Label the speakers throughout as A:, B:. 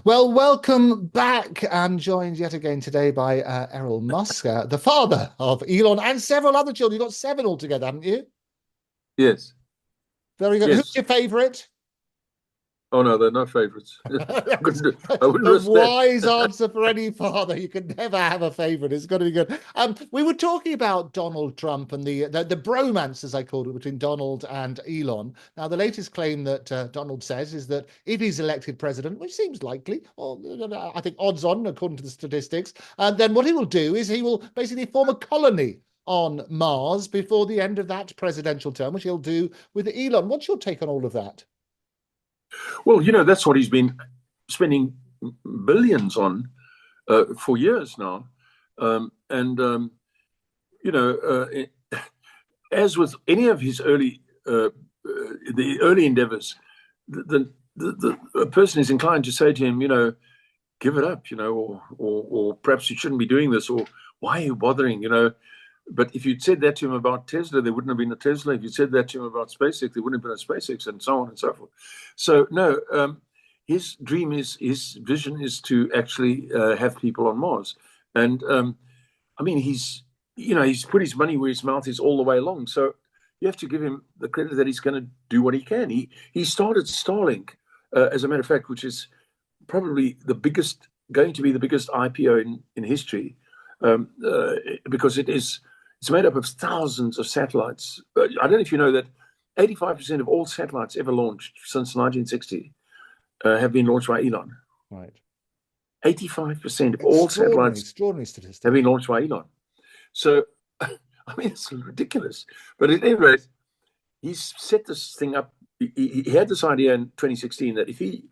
A: Well, welcome back. I'm joined yet again today by Errol Musk, the father of Elon and several other children. You've got seven altogether, haven't you?
B: Yes,
A: Very good. Who's
B: yes.
A: your favorite?
B: Oh no, they're not favorites.
A: That's
B: I wouldn't
A: a
B: risk that.
A: wise answer for any father. You can never have a favorite. It's got to be good. We were talking about Donald Trump and the bromance, as I called it, between Donald and Elon. Now, the latest claim that Donald says is that if he's elected president, which seems likely, or I think odds on according to the statistics, then what he will do is he will basically form a colony on Mars before the end of that presidential term, which he'll do with Elon. What's your take on all of that?
B: Well, that's what he's been spending billions on for years now, and as with any of his the early endeavors, a person is inclined to say to him, give it up, or perhaps you shouldn't be doing this, or why are you bothering, But if you'd said that to him about Tesla, there wouldn't have been a Tesla. If you'd said that to him about SpaceX, there wouldn't have been a SpaceX, and so on and so forth. So no, his vision is to actually have people on Mars, and I mean he's put his money where his mouth is all the way along. So you have to give him the credit that he's going to do what he can. He started Starlink, as a matter of fact, which is probably going to be the biggest IPO in history, because it's made up of thousands of satellites. I don't know if you know that 85% of all satellites ever launched since 1960 have been launched by Elon.
A: Right.
B: 85% of all satellites
A: extraordinary
B: have
A: statistic.
B: been launched by Elon. So, I mean, it's ridiculous. But at any rate, he's set this thing up. He had this idea in 2016 that if he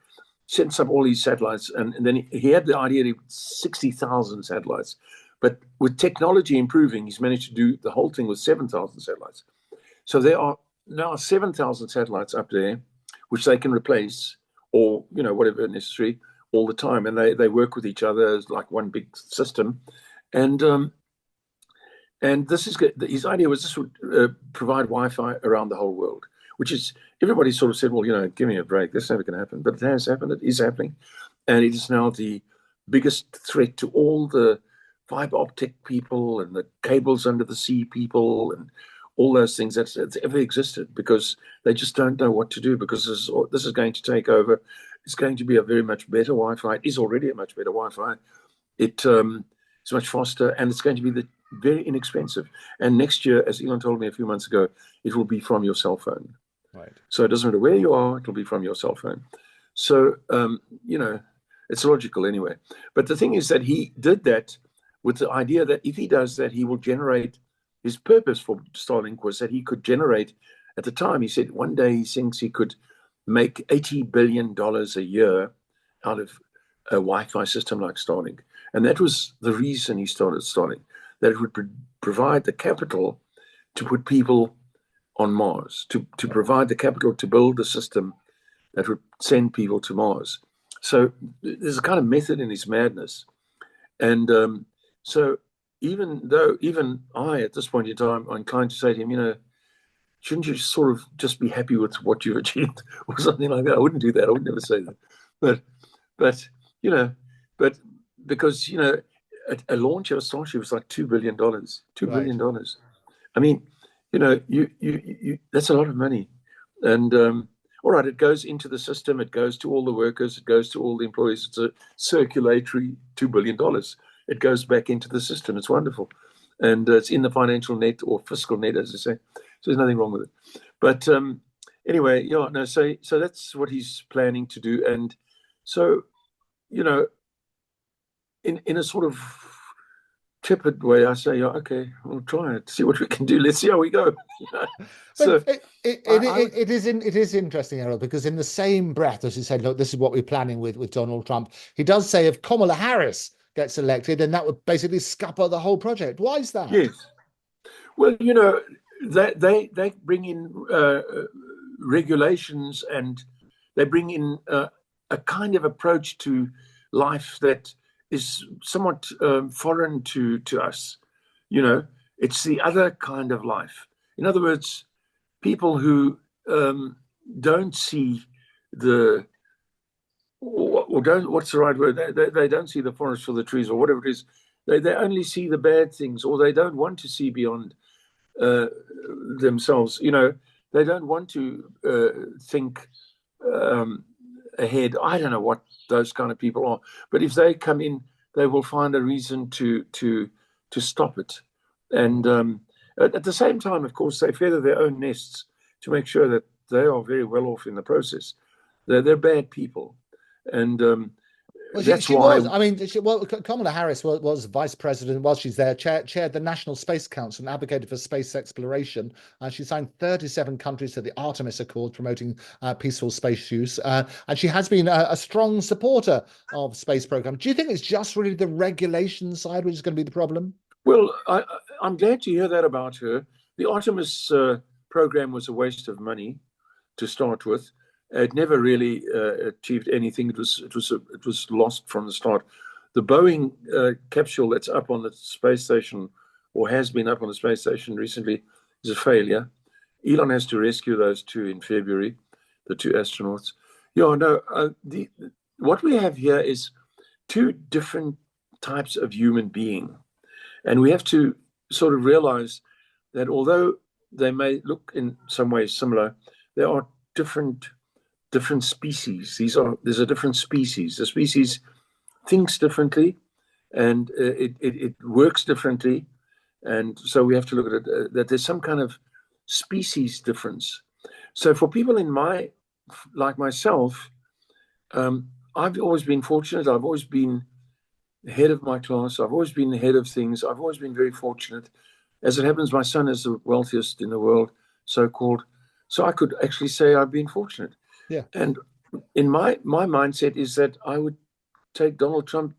B: sets up all these satellites, and then he had the idea of 60,000 satellites. But with technology improving, he's managed to do the whole thing with 7,000 satellites. So there are now 7,000 satellites up there, which they can replace, or whatever necessary, all the time, and they work with each other as like one big system. And this is his idea was this would provide Wi-Fi around the whole world, which is everybody sort of said, well, give me a break. That's never going to happen. But it has happened. It is happening, and it is now the biggest threat to all the fiber optic people and the cables under the sea people and all those things that's ever existed, because they just don't know what to do, because this is going to take over. It's going to be a very much better Wi-Fi. It is already a much better Wi-Fi. It's much faster, and it's going to be very inexpensive. And next year, as Elon told me a few months ago, it will be from your cell phone.
A: Right.
B: So it doesn't matter where you are, it'll be from your cell phone. So, it's logical anyway. But the thing is that he did that with the idea that if he does that, he will generate. His purpose for Starlink was that he could generate, at the time, he said one day he thinks he could make $80 billion a year out of a Wi-Fi system like Starlink. And that was the reason he started Starlink, that it would provide the capital to put people on Mars, to provide the capital to build the system that would send people to Mars. So there's a kind of method in his madness. And so even I, at this point in time, I'm inclined to say to him, shouldn't you sort of just be happy with what you've achieved or something like that? I wouldn't do that. I would never say that. But because, a launch of a Starship was like $2 billion, $2 billion. I mean, you that's a lot of money. And all right, it goes into the system, it goes to all the workers, it goes to all the employees. It's a circulatory $2 billion. It goes back into the system. It's wonderful. And it's in the financial net, or fiscal net, as they say. So there's nothing wrong with it. But anyway, so that's what he's planning to do. And so, in a sort of tepid way, I say, yeah, okay, we'll try it, see what we can do. Let's see how we go. So
A: But it is interesting, Errol, because in the same breath as he said, look, this is what we're planning with Donald Trump, he does say if Kamala Harris gets elected, then that would basically scupper the whole project. Why is that?
B: yes, well, they bring in regulations, and they bring in a kind of approach to life that is somewhat foreign to us. It's the other kind of life. In other words, people who don't see what or don't, what's the right word? They don't see the forest for the trees, or whatever it is. They only see the bad things, or they don't want to see beyond uh, themselves. They don't want to think um, ahead. I don't know what those kind of people are, but if they come in, they will find a reason to stop it. And at the same time, of course, they feather their own nests to make sure that they are very well off in the process. They're bad people, and
A: Well,
B: that's
A: she
B: why.
A: was. I mean, Kamala Harris was vice president while she's there, chaired the National Space Council and advocated for space exploration. She signed 37 countries to the Artemis Accord promoting peaceful space use. And she has been a strong supporter of space program. Do you think it's just really the regulation side which is going to be the problem?
B: Well, I'm glad to hear that about her. The Artemis program was a waste of money to start with. It never really achieved anything. It was lost from the start. The Boeing capsule that's up on the space station, or has been up on the space station recently, is a failure. Elon has to rescue those two in February, the two astronauts. Yeah, no. What we have here is two different types of human being, and we have to sort of realize that although they may look in some ways similar, there are different species. There's a different species. The species thinks differently, and it works differently, and so we have to look at it that there's some kind of species difference. So for people like myself, I've always been fortunate. I've always been head of my class. I've always been the head of things. I've always been very fortunate. As it happens, my son is the wealthiest in the world, so-called. So I could actually say I've been fortunate.
A: Yeah.
B: And in my mindset is that I would take Donald Trump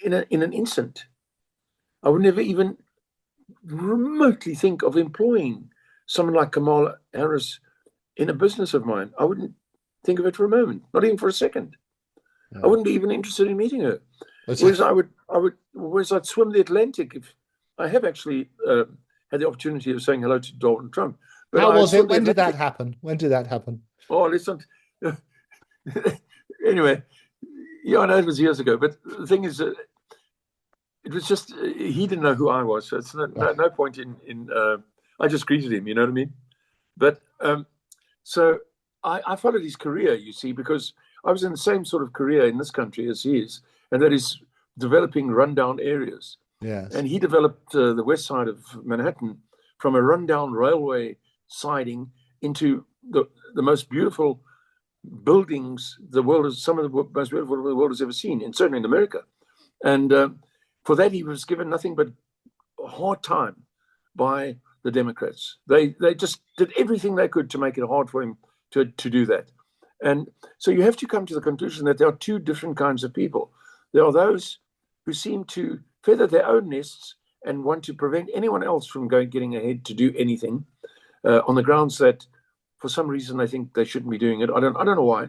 B: in an instant. I would never even remotely think of employing someone like Kamala Harris in a business of mine. I wouldn't think of it for a moment, not even for a second.
A: Yeah.
B: I wouldn't be even interested in meeting her. Whereas I'd swim the Atlantic if I have actually had the opportunity of saying hello to Donald Trump.
A: But how was it? When did that happen? When did that happen?
B: Oh, listen. Anyway, yeah, I know it was years ago, but the thing is, it was just he didn't know who I was, so it's no point in. I just greeted him, you know what I mean? But so I followed his career, you see, because I was in the same sort of career in this country as he is, and that is developing rundown areas.
A: Yes.
B: And he developed the west side of Manhattan from a rundown railway siding into the most beautiful buildings some of the most beautiful the world has ever seen, and certainly in America. And for that, he was given nothing but a hard time by the Democrats. They just did everything they could to make it hard for him to do that. And so you have to come to the conclusion that there are two different kinds of people. There are those who seem to feather their own nests and want to prevent anyone else from getting ahead to do anything on the grounds that for some reason they think they shouldn't be doing it. I don't know why.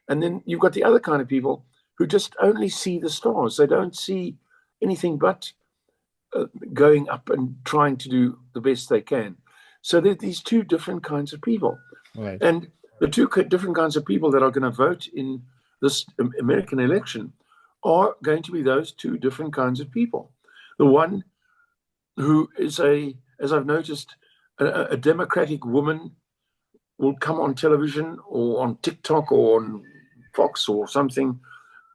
B: And then you've got the other kind of people who just only see the stars. They don't see anything but going up and trying to do the best they can. So there are these two different kinds of people.
A: Right.
B: And the two different kinds of people that are going to vote in this American election are going to be those two different kinds of people. The one who is as I've noticed, a Democratic woman will come on television or on TikTok or on Fox or something,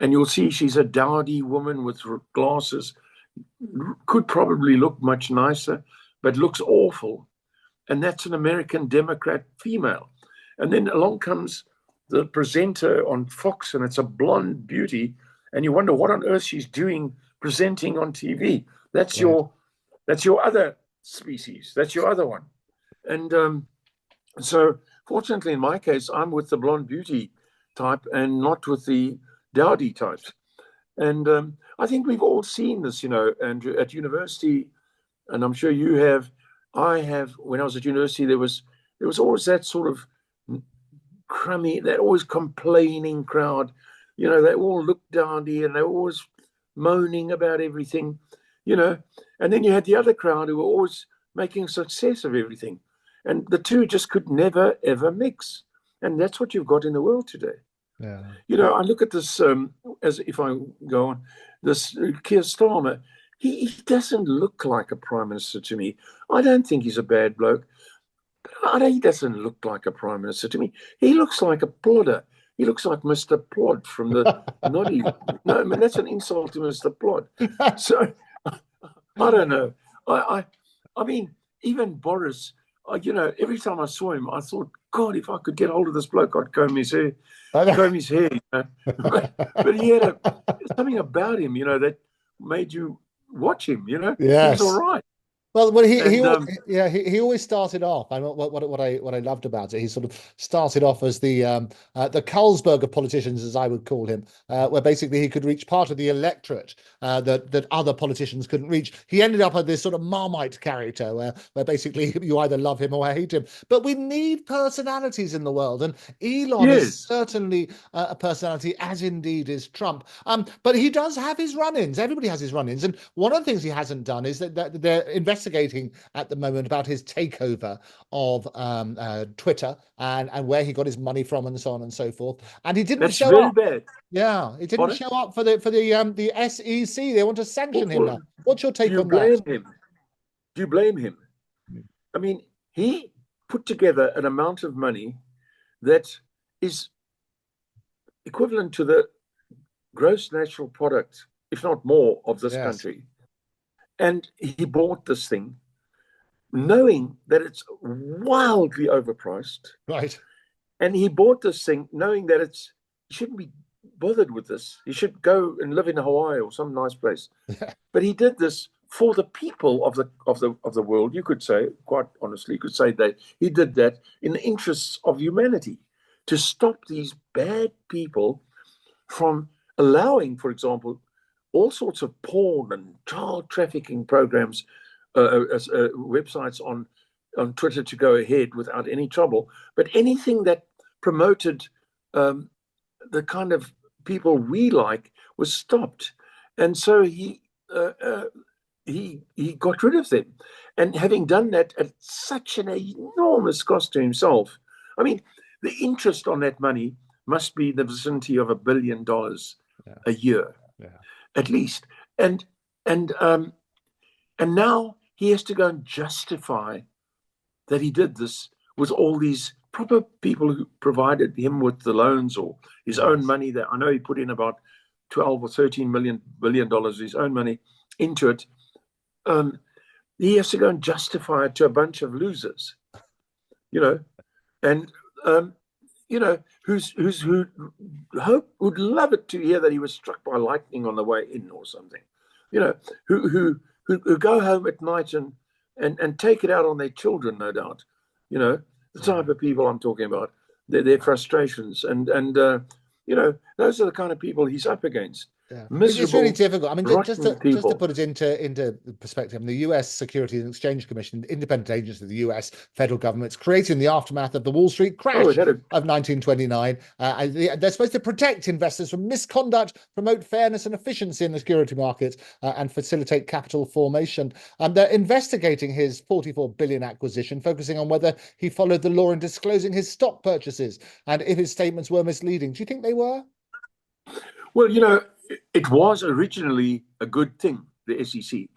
B: and you'll see she's a dowdy woman with glasses, could probably look much nicer, but looks awful. And that's an American Democrat female. And then along comes the presenter on Fox, and it's a blonde beauty, and you wonder what on earth she's doing presenting on TV. That's right. That's your other species. That's your other one. And so fortunately, in my case, I'm with the blonde beauty type and not with the dowdy types. And I think we've all seen this, Andrew, at university, and I'm sure you have. I have. When I was at university, there was always that sort of crummy, that always complaining crowd. They all looked dowdy and they were always moaning about everything, And then you had the other crowd who were always making success of everything. And the two just could never, ever mix. And that's what you've got in the world today.
A: Yeah.
B: I look at this as if I go on, this Keir Starmer. He doesn't look like a prime minister to me. I don't think he's a bad bloke. He doesn't look like a prime minister to me. He looks like a plodder. He looks like Mr. Plod from the Noddy. No, I mean that's an insult to Mr. Plod. So I don't know. I mean, even Boris. Every time I saw him, I thought, God, if I could get hold of this bloke, I'd comb his hair. Comb his hair. But he had something about him, that made you watch him. He was all
A: Yes.
B: right.
A: Well, he always started off. I mean, what I loved about it, he sort of started off as the Carlsberg of politicians, as I would call him, where basically he could reach part of the electorate that other politicians couldn't reach. He ended up as this sort of Marmite character, where basically you either love him or hate him. But we need personalities in the world, and Elon is
B: Yes,
A: certainly a personality, as indeed is Trump. But he does have his run-ins. Everybody has his run-ins, and one of the things he hasn't done is that they're investigating at the moment about his takeover of Twitter and where he got his money from and so on and so forth. And he didn't
B: that's
A: show
B: very
A: up.
B: bad.
A: Yeah, he didn't
B: Pardon?
A: show up for the SEC. They want to sanction him
B: Well,
A: now. What's your
B: do
A: take
B: you
A: on that?
B: blame him? Do you blame him? I mean, he put together an amount of money that is equivalent to the gross national product, if not more, of this
A: Yes,
B: country. And he bought this thing knowing that it's wildly overpriced.
A: right.
B: And he bought this thing knowing that he shouldn't be bothered with this. He should go and live in Hawaii or some nice place. But he did this for the people of the world. You could say, quite honestly, you could say that he did that in the interests of humanity, to stop these bad people from allowing, for example, all sorts of porn and child trafficking programs, websites on Twitter to go ahead without any trouble. But anything that promoted the kind of people we like was stopped, and so he got rid of them. And having done that at such an enormous cost to himself, I mean, the interest on that money must be in the vicinity of $1 billion a year, at least. And now he has to go and justify that he did this with all these proper people who provided him with the loans or his own money. That I know he put in about 12 or 13 billion dollars of his own money into it. He has to go and justify it to a bunch of losers, and who would love it to hear that he was struck by lightning on the way in or something, who go home at night and take it out on their children, no doubt, the type of people I'm talking about, their frustrations, and those are the kind of people he's up against.
A: Yeah,
B: Miserable,
A: it's really difficult. I mean, just to
B: people.
A: put it into perspective, the U.S. Securities and Exchange Commission, independent agency of the U.S. federal government, created in the aftermath of the Wall Street crash of 1929. They're supposed to protect investors from misconduct, promote fairness and efficiency in the security markets, and facilitate capital formation. They're investigating his $44 billion acquisition, focusing on whether he followed the law in disclosing his stock purchases and if his statements were misleading. Do you think they were?
B: Well, it was originally a good thing, the SEC,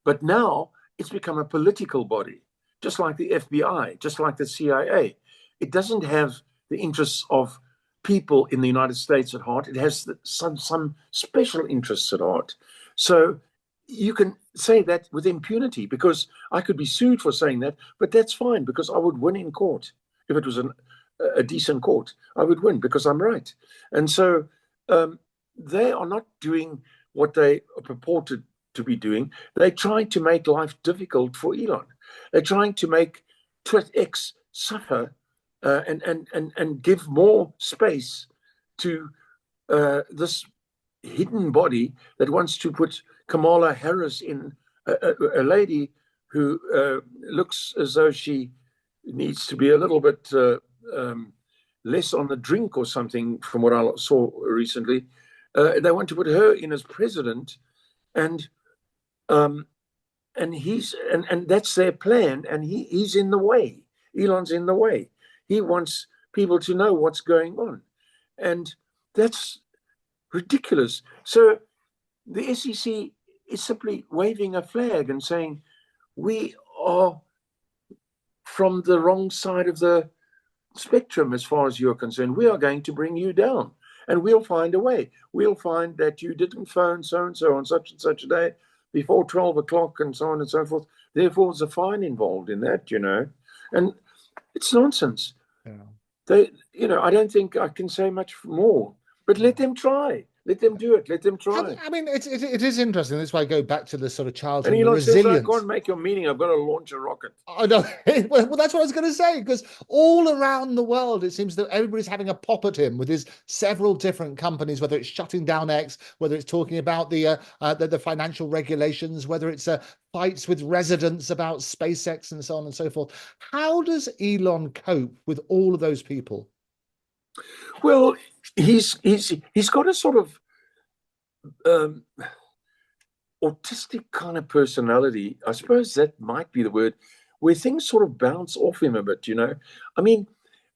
B: but now it's become a political body, just like the FBI, just like the CIA. It doesn't have the interests of people in the United States at heart. It has some special interests at heart. So you can say that with impunity, because I could be sued for saying that, but that's fine, because I would win in court. If it was a decent court, I would win because I'm right. And so they are not doing what they are purported to be doing. They're trying to make life difficult for Elon. They're trying to make TwitX suffer and give more space to this hidden body that wants to put Kamala Harris in, a lady who looks as though she needs to be a little bit less on the drink or something, from what I saw recently. They want to put her in as president, and that's their plan, and he's in the way. Elon's in the way. He wants people to know what's going on, and That's ridiculous. So the SEC is simply waving a flag and saying, we are from the wrong side of the spectrum as far as you're concerned. We are going to bring you down, and we'll find a way. We'll find that you didn't phone so and so on such and such a day before 12 o'clock and so on and so forth. Therefore, there's a fine involved in that, and it's nonsense.
A: Yeah.
B: I don't think I can say much more, but let them try. Let them do it. Let them try.
A: I mean, it is interesting. That's why I go back to the sort of childhood
B: And
A: and the
B: Elon says, I
A: resilience.
B: can't make your meeting. I've got to launch a rocket.
A: I know. Well, that's what I was going to say, because all around the world, it seems that everybody's having a pop at him with his several different companies, whether it's shutting down X, whether it's talking about the financial regulations, whether it's fights with residents about SpaceX and so on and so forth. How does Elon cope with all of those people?
B: Well, he's got a sort of autistic kind of personality. I suppose that might be the word, where things sort of bounce off him a bit. I mean,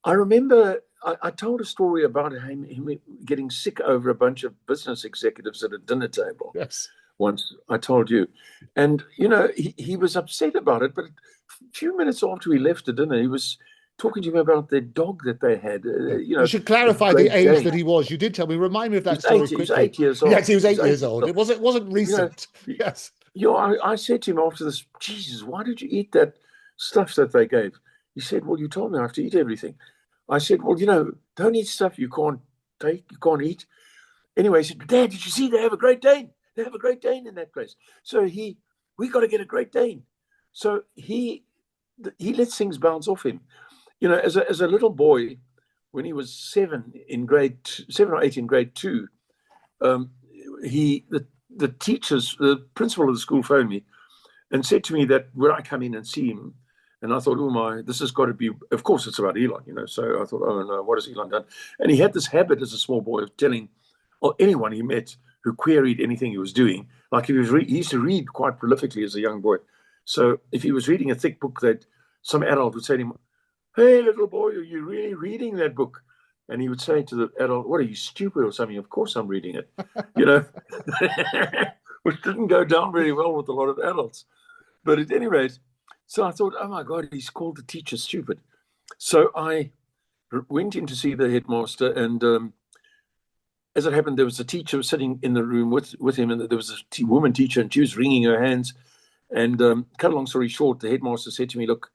B: I remember I told a story about him getting sick over a bunch of business executives at a dinner table.
A: Yes.
B: Once I told you, and he was upset about it. But a few minutes after we left the dinner, he was talking to me about the dog that they had.
A: You should clarify the age that he was. You did tell me. Remind me of that story quickly.
B: He was 8 years old.
A: Yes, he was 8 years old. It wasn't recent. Yes.
B: I said to him after this, Jesus, why did you eat that stuff that they gave? He said, well, you told me I have to eat everything. I said, well, don't eat stuff you can't take, you can't eat. Anyway, he said, Dad, did you see they have a Great Dane? They have a Great Dane in that place. So we got to get a Great Dane. So he lets things bounce off him. As a little boy, when he was 7 or 8 in grade 2, the teachers, the principal of the school phoned me and said to me that would I come in and see him? And I thought, oh my, this has got to be, of course it's about Elon, So I thought, oh no, what has Elon done? And he had this habit as a small boy of telling anyone he met who queried anything he was doing, like he used to read quite prolifically as a young boy. So if he was reading a thick book, that some adult would say to him, hey, little boy, are you really reading that book? And he would say to the adult, what, are you stupid or something? Of course I'm reading it, which didn't go down very well with a lot of adults. But at any rate, so I thought, oh my God, he's called the teacher stupid. So I went in to see the headmaster, and as it happened, there was a teacher sitting in the room with him, and there was a woman teacher, and she was wringing her hands. And cut a long story short, the headmaster said to me, look,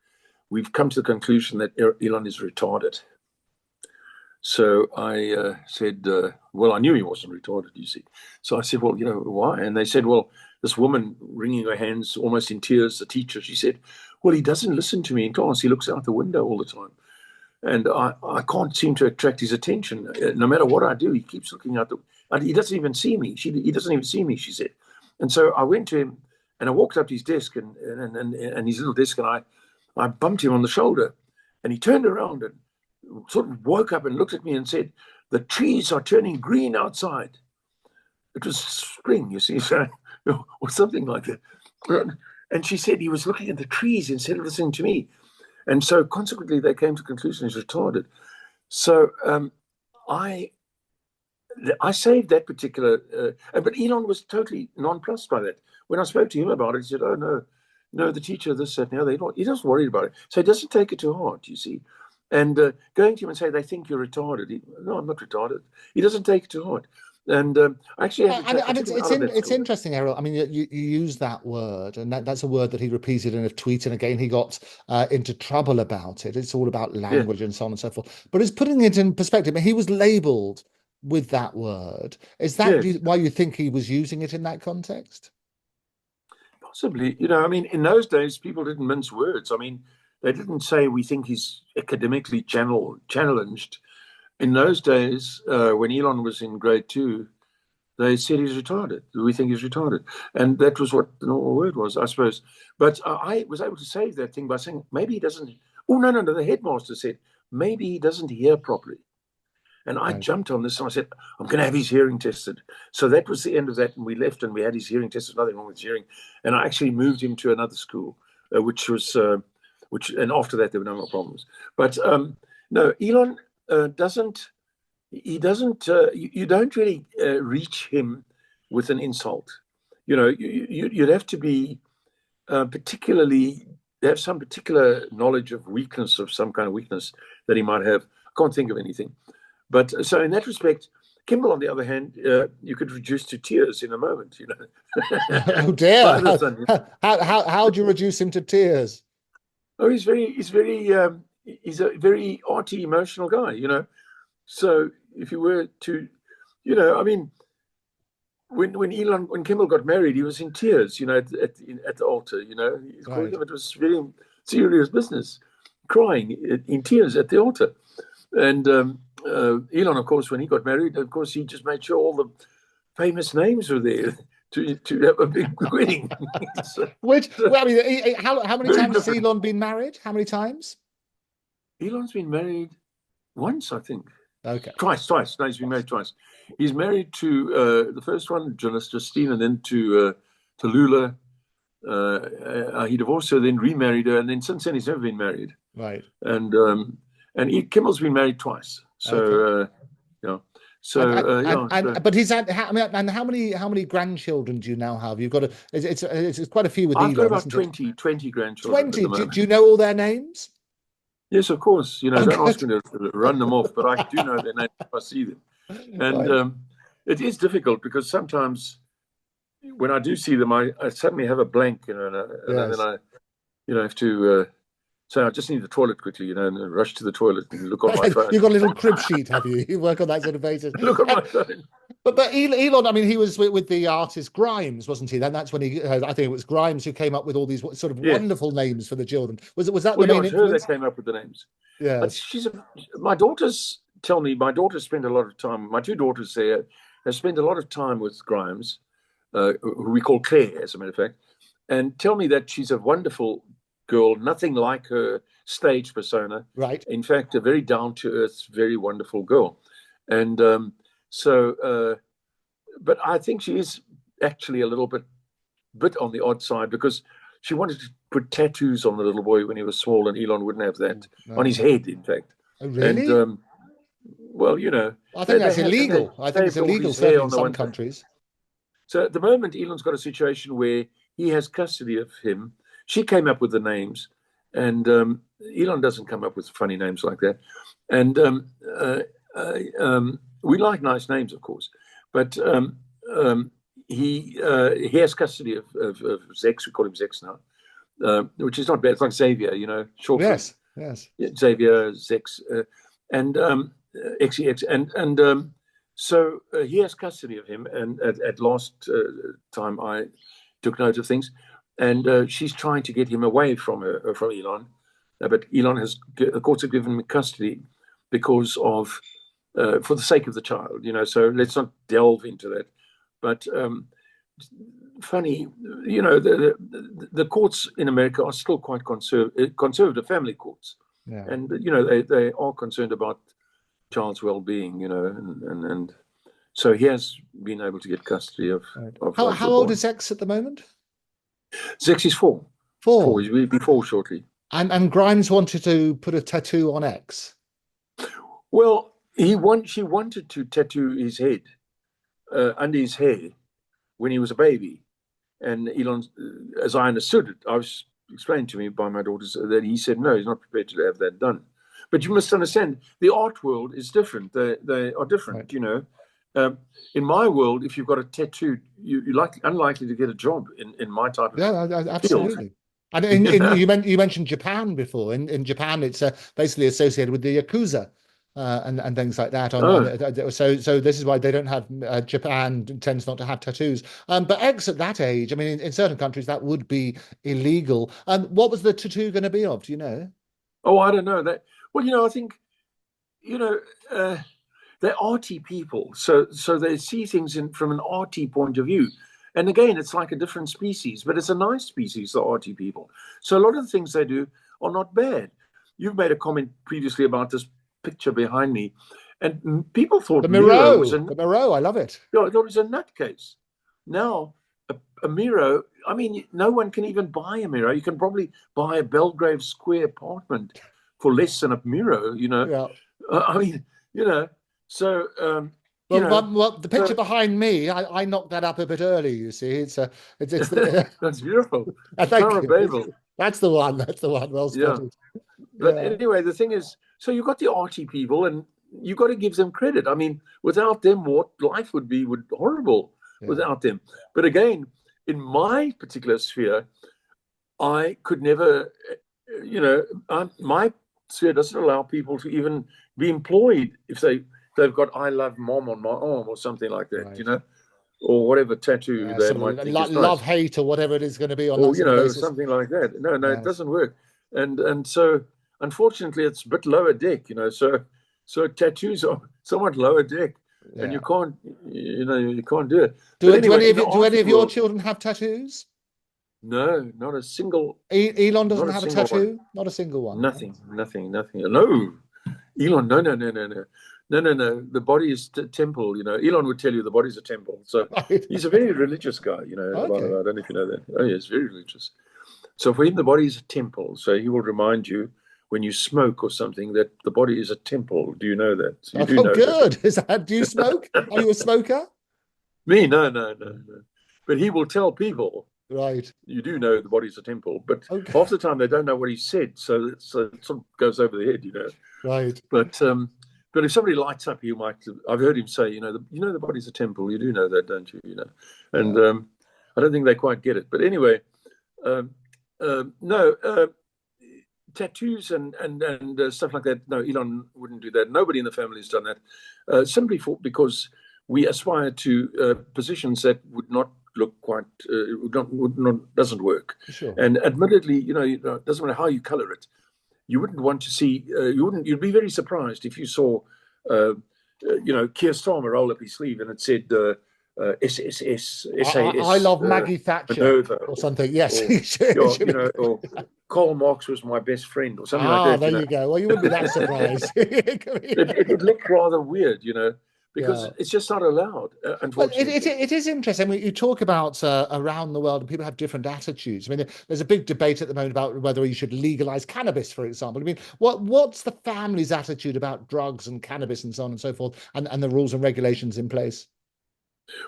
B: we've come to the conclusion that Elon is retarded. So I said, well, I knew he wasn't retarded, you see. So I said, well, why? And they said, well, this woman wringing her hands, almost in tears, the teacher, she said, well, he doesn't listen to me in class. He looks out the window all the time. And I can't seem to attract his attention. No matter what I do, he keeps looking out and he doesn't even see me. He doesn't even see me, she said. And so I went to him and I walked up to his desk and his little desk, and I bumped him on the shoulder, and he turned around and sort of woke up and looked at me and said, the trees are turning green outside. It was spring, you see, so, or something like that. And she said he was looking at the trees instead of listening to me. And so consequently, they came to the conclusion he's retarded. So I saved that particular, but Elon was totally nonplussed by that. When I spoke to him about it, he said, oh, no, the teacher, this, that, now, he doesn't worry about it. So he doesn't take it to heart, you see. And going to him and say, they think you're retarded. No, I'm not retarded. He doesn't take it to heart. And actually,
A: it's interesting, Errol. I mean, you use that word, and that's a word that he repeated in a tweet, and again he got into trouble about it. It's all about language and so on and so forth. But it's putting it in perspective. I mean, he was labelled with that word. Is that why you think he was using it in that context?
B: Possibly. I mean, in those days, people didn't mince words. I mean, they didn't say we think he's academically challenged. In those days, when Elon was in grade 2, they said he's retarded. We think he's retarded. And that was what the normal word was, I suppose. But I was able to save that thing by saying, maybe he doesn't. Oh, no. The headmaster said, maybe he doesn't hear properly. And I jumped on this and I said, I'm going to have his hearing tested. So that was the end of that. And we left and we had his hearing tested, nothing wrong with his hearing. And I actually moved him to another school, and after that, there were no more problems. But no, Elon doesn't he doesn't. You don't really reach him with an insult. You'd have to be particularly have some particular knowledge of weakness, of some kind of weakness that he might have. I can't think of anything. But so in that respect, Kimball, on the other hand, you could reduce to tears in a moment.
A: Oh dear! How do you reduce him to tears?
B: Oh, he's a very arty, emotional guy. So if you were to, I mean, when Kimball got married, he was in tears, at the altar.
A: Right.
B: It was very serious business, crying in tears at the altar. And Elon, of course, when he got married, of course, he just made sure all the famous names were there to have a big wedding.
A: I mean, how many times has Elon been married? How many times?
B: Elon's been married once, I think.
A: Okay.
B: Twice. No, he's been married twice. He's married to the first one, Justine, and then to Lula. He divorced her, then remarried her, and then since then he's never been married.
A: Right.
B: And Kimmel's been married twice. So
A: okay.
B: yeah.
A: But he's had. And how many grandchildren do you now have? You've got it's quite a few with Elon.
B: I've got about 20 grandchildren.
A: 20. Do you know all their names?
B: Yes, of course. Don't ask me to run them off, but I do know their names if I see them. And right. It is difficult because sometimes when I do see them, I suddenly have a blank, and then I, have to say, I just need the toilet quickly, and rush to the toilet and look on my phone.
A: You've got a little crib sheet, have you? You work on that sort of basis.
B: Look on my phone.
A: But Elon, I mean, he was with the artist Grimes, wasn't he? Then that's when I think it was Grimes who came up with all these sort of wonderful names for the children. Was that the main influence?
B: Her that came up with the names.
A: Yeah.
B: But my daughters tell me, my daughters spend a lot of time, my two daughters there, have spent a lot of time with Grimes, who we call Claire, as a matter of fact, and tell me that she's a wonderful girl, nothing like her stage persona.
A: Right.
B: In fact, a very down-to-earth, very wonderful girl. And but I think she is actually a little bit on the odd side, because she wanted to put tattoos on the little boy when he was small, and Elon wouldn't have that on his head, in fact.
A: Oh, really?
B: And, well,
A: I think that's illegal. I think it's illegal, certainly in some countries.
B: So at the moment, Elon's got a situation where he has custody of him. She came up with the names, and Elon doesn't come up with funny names like that. And we like nice names, of course, but he has custody of Zex. We call him Zex now, which is not bad. It's like Xavier, short.
A: Yes.
B: Xavier, Zex, and XEX, and so he has custody of him. And at last time I took note of things, and she's trying to get him away from Elon, but the courts have given him custody because of for the sake of the child, So let's not delve into that. But funny, the courts in America are still quite conservative family courts, and they are concerned about child's well-being, and so he has been able to get custody of.
A: How old is Zex at the moment?
B: Zex is 4. 4. He'll be 4 shortly.
A: And Grimes wanted to put a tattoo on X.
B: Well, she wanted to tattoo his head under his hair when he was a baby, and Elon, as I understood it, I was explained to me by my daughters that he said no, he's not prepared to have that done. But you must understand, the art world is different. They are different, right. In my world, if you've got a tattoo, you're unlikely to get a job in my type of
A: absolutely.
B: field.
A: And you mentioned Japan before. In Japan, it's basically associated with the Yakuza and things like that. So this is why they don't have Japan tends not to have tattoos. But X at that age, I mean, in certain countries that would be illegal. What was the tattoo going to be of? Do you know?
B: Oh, I don't know that. Well, I think they're arty people, so they see things from an arty point of view. And again, it's like a different species, but it's a nice species, the arty people. So a lot of the things they do are not bad. You've made a comment previously about this picture behind me, and people thought
A: the Miro, I love it.
B: Yeah, it was a nutcase. Now, a Miro, I mean, no one can even buy a Miro. You can probably buy a Belgrave Square apartment for less than a Miro,
A: Yeah.
B: I mean, So
A: Well, the picture
B: so
A: behind me, I knocked that up a bit early. You see, it's the
B: that's beautiful. The
A: thank
B: Tower of
A: you.
B: Babel.
A: That's the one. That's the one. Well
B: Yeah.
A: spotted.
B: But
A: Yeah,
B: anyway, the thing is, so you've got the arty people, and you've got to give them credit. I mean, without them, what life would be would horrible
A: yeah.
B: without them. But again, in my particular sphere, I could never, my sphere doesn't allow people to even be employed if they've got "I love mom" on my arm or something like that,
A: Right.
B: or whatever tattoo
A: Yeah,
B: they
A: sort
B: might
A: of
B: think is
A: love
B: nice,
A: hate or whatever it is going to be on that
B: or
A: sort of basis.
B: something like that. No, no, it
A: Yes.
B: doesn't work. And so unfortunately, it's a bit lower deck, So tattoos are somewhat lower deck, and
A: Yeah.
B: you can't do it. But
A: Do
B: anyway, in the
A: do any
B: arty
A: of your
B: world,
A: children have tattoos?
B: no,
A: Elon doesn't
B: not a
A: have a
B: single one.
A: tattoo? Not a single one.
B: Nothing, nothing, nothing. No, Elon, no, no, no, no, no, no, no, no. The body is temple. Elon would tell you the body's a temple. So
A: Right.
B: he's a very religious guy.
A: Okay.
B: I don't know if you know that. Oh, yes, very religious. So for him, the body is a temple. So he will remind you when you smoke or something that the body is a temple. Do you know that? So you do
A: Oh,
B: know
A: good. Do you smoke? Are
B: that.
A: you a smoker?
B: Me, no, no, no, no. But he will tell people
A: Right.
B: you do know the body's a temple. But
A: Okay.
B: half the time they don't know what he said, so it sort of goes over the head.
A: Right.
B: But if somebody lights up, you might. I've heard him say, the body's a temple. You do know that, don't you? And
A: Yeah.
B: I don't think they quite get it. But anyway, um, no tattoos and stuff like that. No, Elon wouldn't do that. Nobody in the family has done that. Simply because we aspire to positions that would not look quite would not doesn't work.
A: Sure.
B: And admittedly, it doesn't matter how you color it. You wouldn't want to see. You'd be very surprised if you saw, Keir Starmer roll up his sleeve and it said SSS,
A: I
B: SAS,
A: love Maggie Thatcher
B: Minerva,
A: or something. Yes.
B: or or Karl Marx was my best friend, or something like
A: Ah,
B: that.
A: there you go. Well, you wouldn't be that surprised.
B: It looked rather weird, because
A: Yeah.
B: it's just not allowed,
A: Well,
B: unfortunately.
A: it is interesting. I mean, you talk about around the world, and people have different attitudes. I mean, there's a big debate at the moment about whether you should legalize cannabis, for example. I mean, what's the family's attitude about drugs and cannabis and so on and so forth, and the rules and regulations in place?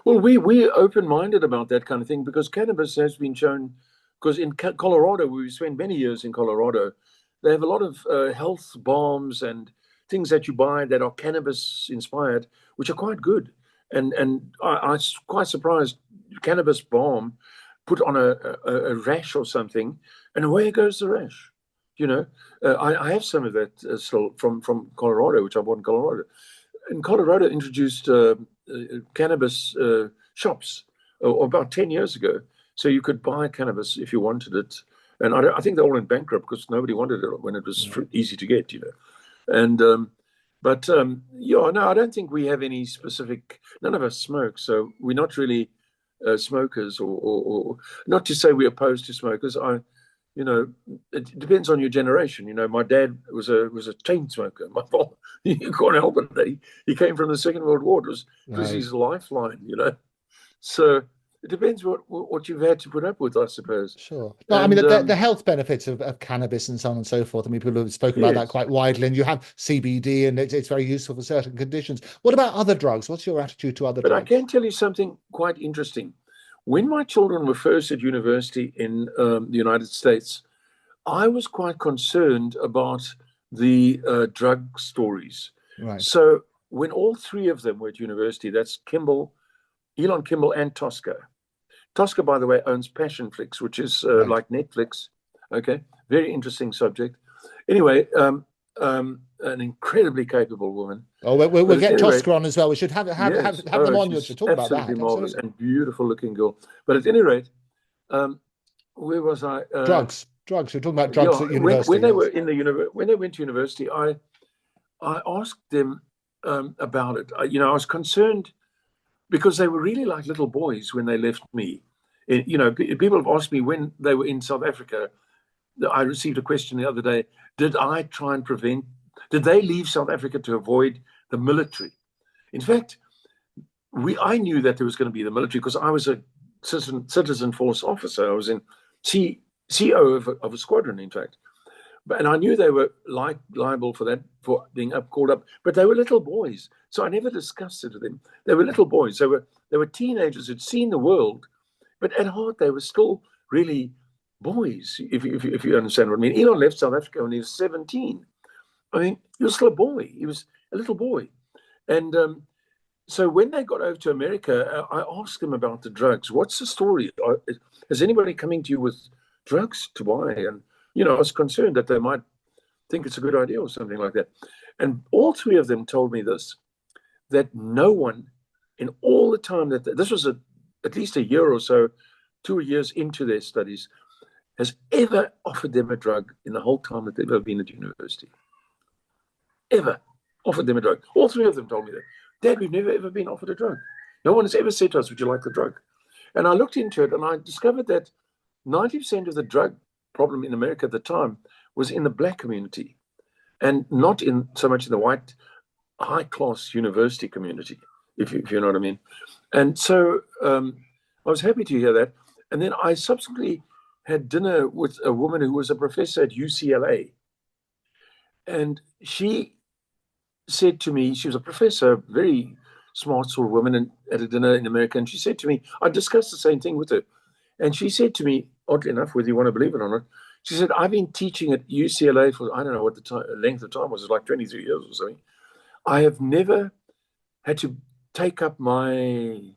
B: Well, we're open-minded about that kind of thing because cannabis has been shown. Because in Colorado, we spent many years in Colorado, they have a lot of health balms and things that you buy that are cannabis inspired, which are quite good. And I was quite surprised. Cannabis balm put on a rash or something, and away goes the rash. I have some of that still from Colorado, which I bought in Colorado. And Colorado introduced cannabis shops about 10 years ago. So you could buy cannabis if you wanted it. And I think they all went bankrupt because nobody wanted it when it was easy to get. And yeah, no, I don't think we have any specific. None of us smoke, so we're not really smokers, or not to say we're opposed to smokers. It depends on your generation. My dad was a chain smoker. My father, you can't help it. He came from the Second World War. It was
A: Right.
B: his lifeline. So it depends what you've had to put up with, I suppose.
A: Sure. No, I mean
B: And
A: the health benefits of cannabis and so on and so forth. I mean, people have spoken about that
B: yes,
A: quite widely, and you have CBD, and it's very useful for certain conditions. What about other drugs? What's your attitude to other
B: but I
A: drugs?
B: can tell you something quite interesting. When my children were first at university in the United States, I was quite concerned about the drug stories.
A: Right.
B: So when all three of them were at university, that's Elon Kimball, and Tosca. Tosca, by the way, owns Passionflix, which is
A: Right.
B: like Netflix. Okay, very interesting subject. Anyway, an incredibly capable woman.
A: Oh, we'll
B: But at
A: get
B: any rate,
A: Tosca on as well. We should
B: yes,
A: have them on you to
B: she's
A: talk about
B: absolutely
A: that.
B: marvelous
A: Absolutely.
B: and beautiful looking girl. But at any rate, um, where was I?
A: Drugs. We're talking about drugs
B: Yeah,
A: at university. Yes.
B: when they went to university, I asked them about it. I was concerned because they were really like little boys when they left me. People have asked me when they were in South Africa. I received a question the other day. Did I try and prevent? Did they leave South Africa to avoid the military? In fact, I knew that there was going to be the military because I was a citizen force officer. I was in CO of a squadron, in fact. And I knew they were liable for that, for being called up. But they were little boys, so I never discussed it with them. They were little boys. They were teenagers who'd seen the world, but at heart they were still really boys. If you understand what I mean. Elon left South Africa when he was 17. I mean, he was still a boy. He was a little boy, and so when they got over to America, I asked them about the drugs. What's the story? Is anybody coming to you with drugs to buy? And I was concerned that they might think it's a good idea or something like that. And all three of them told me this, that no one in all the time that this was at least a year or so, 2 years into their studies, has ever offered them a drug in the whole time that they've ever been at university. Ever offered them a drug. All three of them told me that. Dad, we've never ever been offered a drug. No one has ever said to us, would you like the drug? And I looked into it and I discovered that 90% of the drug problem in America at the time was in the black community and not in so much in the white high-class university community, if you know what I mean. And so I was happy to hear that. And then I subsequently had dinner with a woman who was a professor at UCLA. And she said to me, she was a professor, very smart sort of woman, and at a dinner in America. And she said to me, I discussed the same thing with her. And she said to me, oddly enough, whether you want to believe it or not, she said, I've been teaching at UCLA for, I don't know what the length of time was, it was like 23 years or something. I have never had to take up myself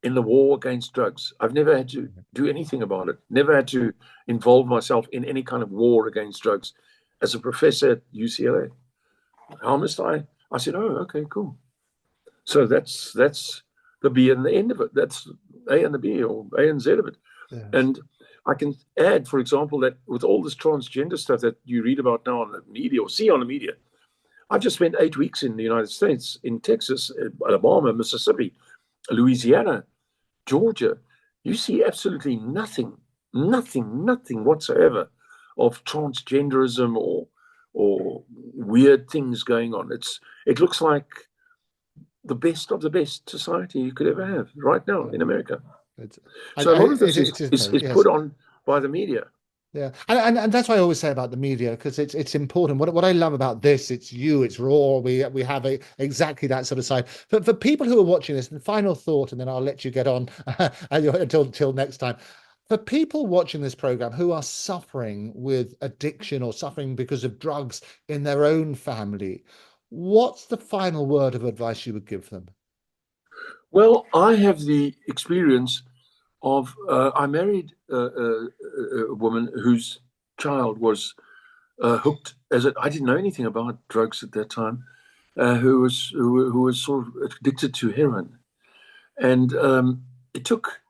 B: in the war against drugs. I've never had to do anything about it, never had to involve myself in any kind of war against drugs as a professor at UCLA. How must I? I said, oh, okay, cool. So that's the B and the end of it. That's A and the B, or A and Z of it.
A: Yes.
B: And I can add, for example, that with all this transgender stuff that you read about now on the media or see on the media, I've just spent 8 weeks in the United States, in Texas, Alabama, Mississippi, Louisiana, Georgia. You see absolutely nothing whatsoever of transgenderism or weird things going on. It looks like the best of the best society you could ever have right now in America. So a lot of this is put on by the media.
A: Yeah, and that's what I always say about the media, because it's important. What I love about this, it's raw. We have exactly that sort of side. For people who are watching this, and final thought, and then I'll let you get on until next time. For people watching this program who are suffering with addiction or suffering because of drugs in their own family, what's the final word of advice you would give them?
B: Well, I have the experience of I married a woman whose child was hooked. I didn't know anything about drugs at that time. Who was sort of addicted to heroin, and it took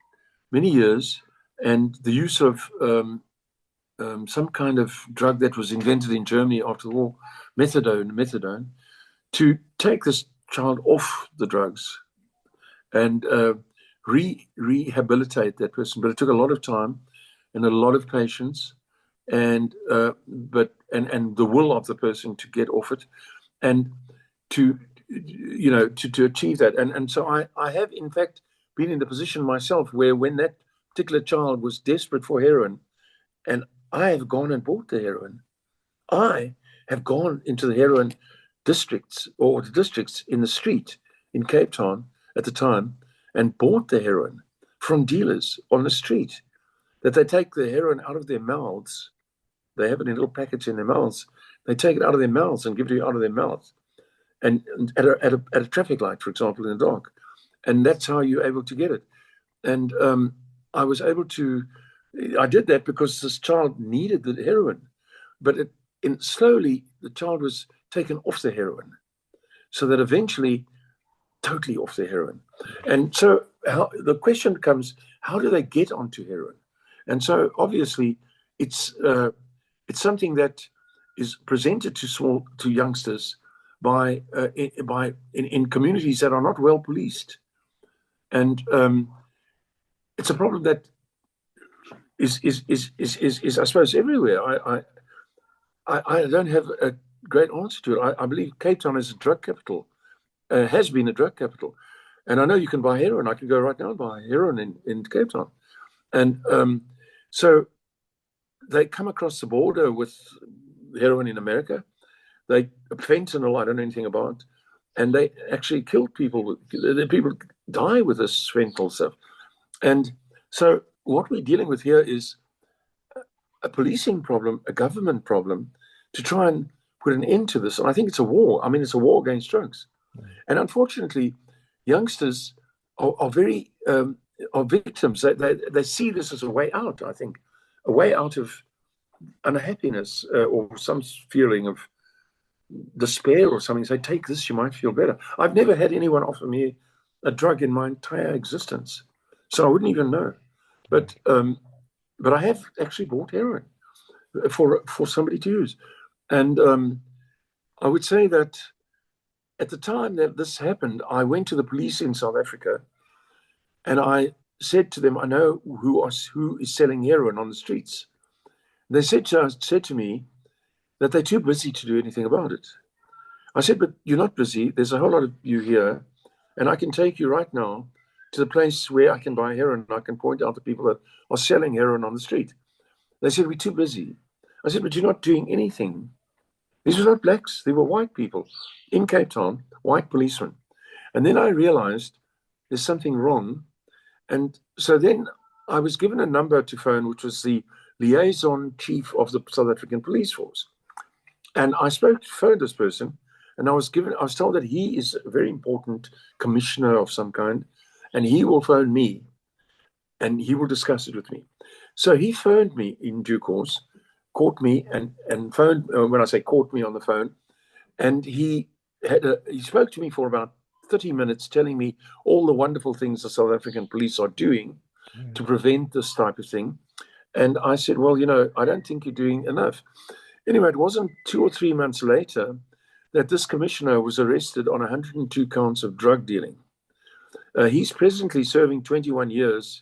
B: many years. And the use of some kind of drug that was invented in Germany after the war, methadone, to take this child off the drugs and rehabilitate that person. But it took a lot of time and a lot of patience, and the will of the person to get off it, and to achieve that. And so I have in fact been in the position myself where when that particular child was desperate for heroin, and I have gone and bought the heroin. I have gone into the heroin districts or the districts in the street in Cape Town at the time and bought the heroin from dealers on the street, that they take the heroin out of their mouths. They have it in little packets in their mouths. They take it out of their mouths and give it to you out of their mouths, and at a traffic light, for example, in the dark. And that's how you're able to get it. And I did that because this child needed the heroin, but slowly the child was taken off the heroin, so that eventually totally off the heroin. And so the question becomes, how do they get onto heroin? And so obviously it's something that is presented to youngsters in communities that are not well policed. And it's a problem that is I suppose everywhere. I don't have a great answer to it. I believe Cape Town is a drug capital, has been a drug capital, and I know you can buy heroin. I can go right now and buy heroin in Cape Town, and so they come across the border with heroin in America. They fentanyl, I don't know anything about, and they actually kill people. The people die with this fentanyl stuff. And so what we're dealing with here is a policing problem, a government problem, to try and put an end to this. And I think it's a war. I mean, it's a war against drugs. And unfortunately, youngsters are very are victims. They see this as a way out. I think a way out of unhappiness or some feeling of despair or something. Say, take this, you might feel better. I've never had anyone offer me a drug in my entire existence, so I wouldn't even know. But I have actually bought heroin for somebody to use, and I would say that at the time that this happened, I went to the police in South Africa, and I said to them, "I know who is selling heroin on the streets." They said to me that they're too busy to do anything about it. I said, "But you're not busy. There's a whole lot of you here, and I can take you right now to the place where I can buy heroin. I can point out the people that are selling heroin on the street." They said, "We're too busy." I said, "But you're not doing anything." These were not blacks. They were white people in Cape Town, white policemen. And then I realized there's something wrong. And so then I was given a number to phone, which was the liaison chief of the South African police force. And I phoned this person, and I was told that he is a very important commissioner of some kind, and he will phone me, and he will discuss it with me. So he phoned me in due course, caught me, and phoned. When I say caught me on the phone, and he spoke to me for about 30 minutes, telling me all the wonderful things the South African police are doing to prevent this type of thing. And I said, "Well, I don't think you're doing enough." Anyway, it wasn't 2 or 3 months later that this commissioner was arrested on 102 counts of drug dealing. He's presently serving 21 years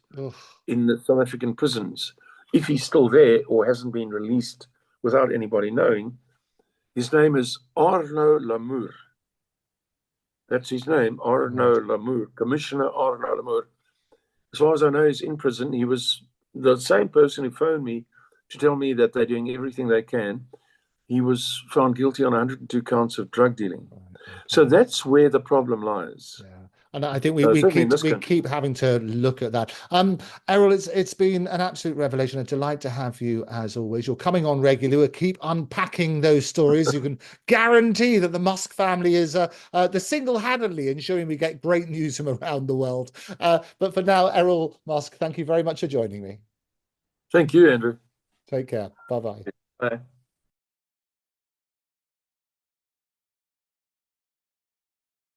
B: in the South African prisons. If he's still there or hasn't been released without anybody knowing, his name is Arno Lamour. That's his name, Arno Lamour, Commissioner Arno Lamour. As far as I know, he's in prison. He was the same person who phoned me to tell me that they're doing everything they can. He was found guilty on 102 counts of drug dealing. So that's where the problem lies.
A: Yeah. And I think we keep having to look at that. Errol, it's been an absolute revelation, a delight to have you as always. You're coming on regularly. We'll keep unpacking those stories. You can guarantee that the Musk family is the single-handedly ensuring we get great news from around the world. But for now, Errol Musk, thank you very much for joining me.
B: Thank you, Andrew.
A: Take care. Bye-bye.
B: Bye.